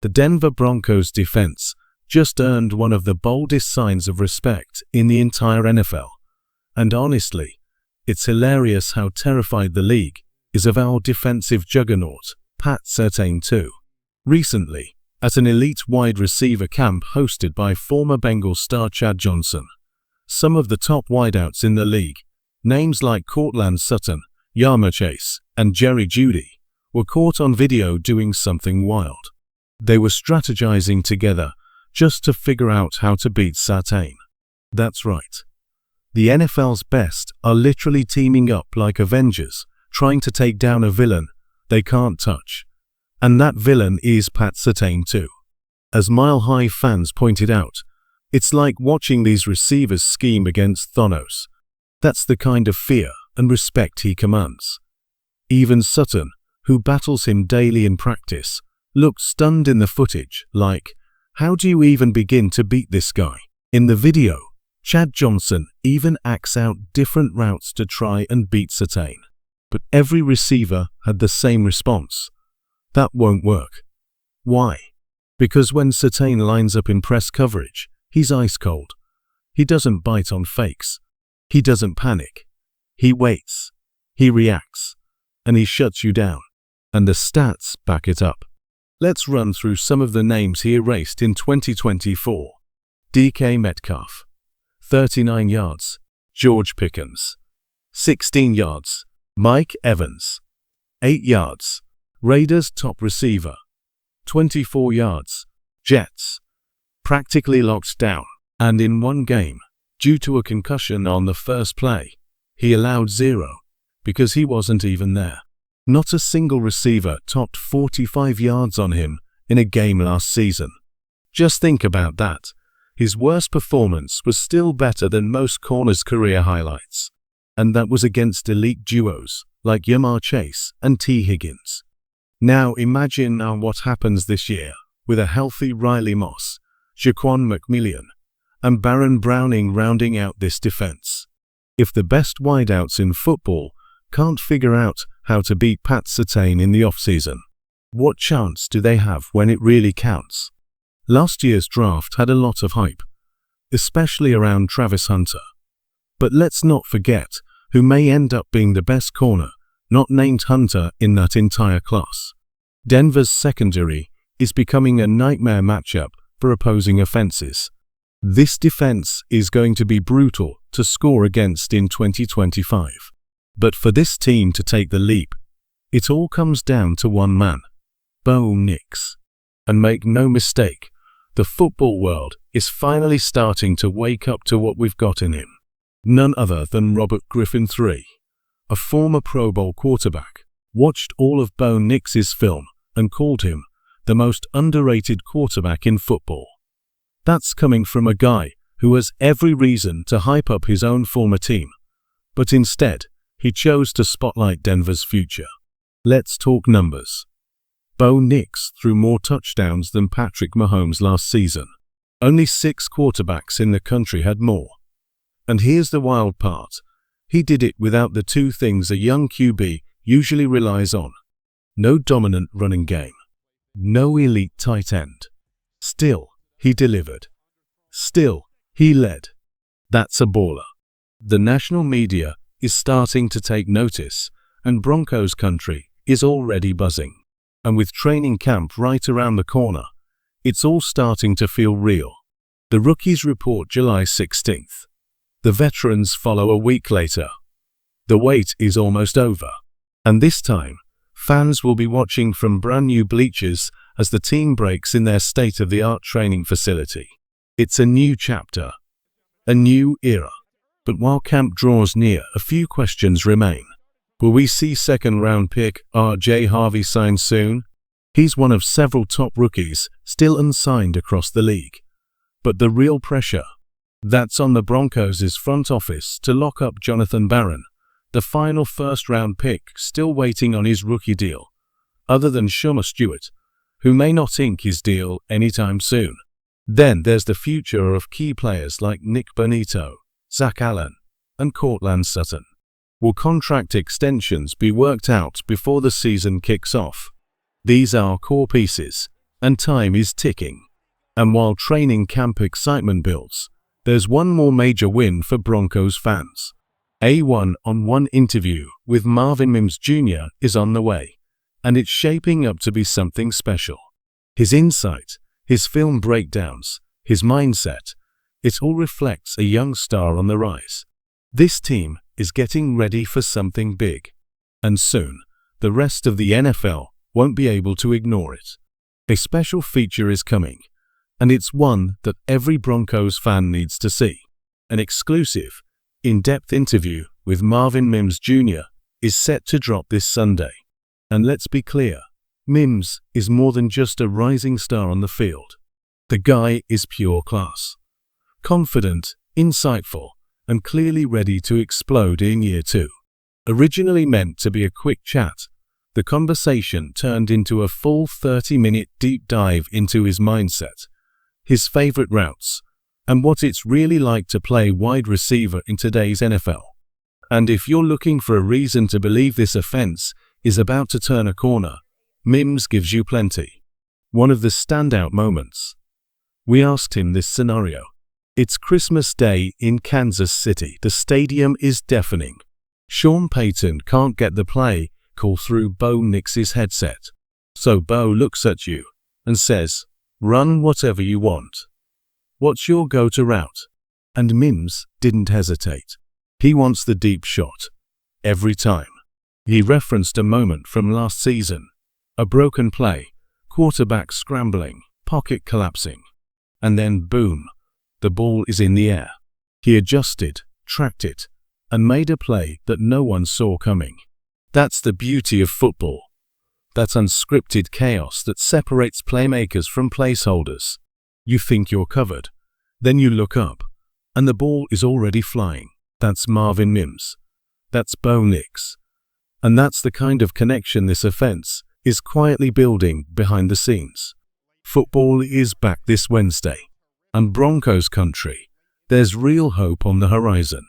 The Denver Broncos defense just earned one of the boldest signs of respect in the entire NFL. And honestly, it's hilarious how terrified the league is of our defensive juggernaut, Pat Surtain too. Recently, at an elite wide receiver camp hosted by former Bengals star Chad Johnson, some of the top wideouts in the league, names like Courtland Sutton, Yama Chase, and Jerry Jeudy, were caught on video doing something wild. They were strategizing together just to figure out how to beat Surtain. That's right. The NFL's best are literally teaming up like Avengers, trying to take down a villain they can't touch. And that villain is Pat Surtain too. As Mile High fans pointed out, it's like watching these receivers scheme against Thanos. That's the kind of fear and respect he commands. Even Sutton, who battles him daily in practice, looked stunned in the footage, like, how do you even begin to beat this guy? In the video, Chad Johnson even acts out different routes to try and beat Surtain. But every receiver had the same response. That won't work. Why? Because when Surtain lines up in press coverage, he's ice cold. He doesn't bite on fakes. He doesn't panic. He waits. He reacts. And he shuts you down. And the stats back it up. Let's run through some of the names he erased in 2024. DK Metcalf, 39 yards. George Pickens, 16 yards. Mike Evans, 8 yards. Raiders top receiver, 24 yards. Jets, practically locked down. And in one game, due to a concussion on the first play, he allowed 0, because he wasn't even there. Not a single receiver topped 45 yards on him in a game last season. Just think about that. His worst performance was still better than most corners' career highlights. And that was against elite duos like Yama Chase and T. Higgins. Now imagine what happens this year with a healthy Riley Moss, Jaquan McMillian, and Baron Browning rounding out this defense. If the best wideouts in football can't figure out how to beat Pat Surtain in the offseason, what chance do they have when it really counts? Last year's draft had a lot of hype, especially around Travis Hunter. But let's not forget who may end up being the best corner, not named Hunter, in that entire class. Denver's secondary is becoming a nightmare matchup for opposing offenses. This defense is going to be brutal to score against in 2025. But for this team to take the leap, it all comes down to one man, Bo Nix. And make no mistake, the football world is finally starting to wake up to what we've got in him. None other than Robert Griffin III, a former Pro Bowl quarterback, watched all of Bo Nix's film and called him the most underrated quarterback in football. That's coming from a guy who has every reason to hype up his own former team, but instead, he chose to spotlight Denver's future. Let's talk numbers. Bo Nix threw more touchdowns than Patrick Mahomes last season. Only 6 quarterbacks in the country had more. And here's the wild part. He did it without the 2 things a young QB usually relies on. No dominant running game. No elite tight end. Still, he delivered. Still, he led. That's a baller. The national media is starting to take notice, and Broncos country is already buzzing. And with training camp right around the corner, it's all starting to feel real. The rookies report July 16th. The veterans follow a week later. The wait is almost over. And this time, fans will be watching from brand new bleachers as the team breaks in their state-of-the-art training facility. It's a new chapter. A new era. But while camp draws near, a few questions remain. Will we see second-round pick R.J. Harvey signed soon? He's one of several top rookies still unsigned across the league. But the real pressure, that's on the Broncos' front office to lock up Jonathan Barron, the final first-round pick still waiting on his rookie deal, other than Schumer Stewart, who may not ink his deal anytime soon. Then there's the future of key players like Nick Bonito, Zach Allen, and Courtland Sutton. Will contract extensions be worked out before the season kicks off? These are core pieces, and time is ticking. And while training camp excitement builds, there's one more major win for Broncos fans. A one-on-one interview with Marvin Mims Jr. is on the way, and it's shaping up to be something special. His insight, his film breakdowns, his mindset, it all reflects a young star on the rise. This team is getting ready for something big, and soon, the rest of the NFL won't be able to ignore it. A special feature is coming, and it's one that every Broncos fan needs to see. An exclusive, in-depth interview with Marvin Mims Jr. is set to drop this Sunday. And let's be clear, Mims is more than just a rising star on the field. The guy is pure class. Confident, insightful, and clearly ready to explode in year 2. Originally meant to be a quick chat, the conversation turned into a full 30-minute deep dive into his mindset, his favorite routes, and what it's really like to play wide receiver in today's NFL. And if you're looking for a reason to believe this offense is about to turn a corner, Mims gives you plenty. One of the standout moments. We asked him this scenario. It's Christmas Day in Kansas City. The stadium is deafening. Sean Payton can't get the play call through Bo Nix's headset. So Bo looks at you and says, "Run whatever you want. What's your go-to route?" And Mims didn't hesitate. He wants the deep shot. Every time. He referenced a moment from last season. A broken play, quarterback scrambling, pocket collapsing. And then boom, the ball is in the air. He adjusted, tracked it, and made a play that no one saw coming. That's the beauty of football. That unscripted chaos that separates playmakers from placeholders. You think you're covered. Then you look up, and the ball is already flying. That's Marvin Mims. That's Bo Nix. And that's the kind of connection this offense is quietly building behind the scenes. Football is back this Wednesday. And Broncos country, there's real hope on the horizon.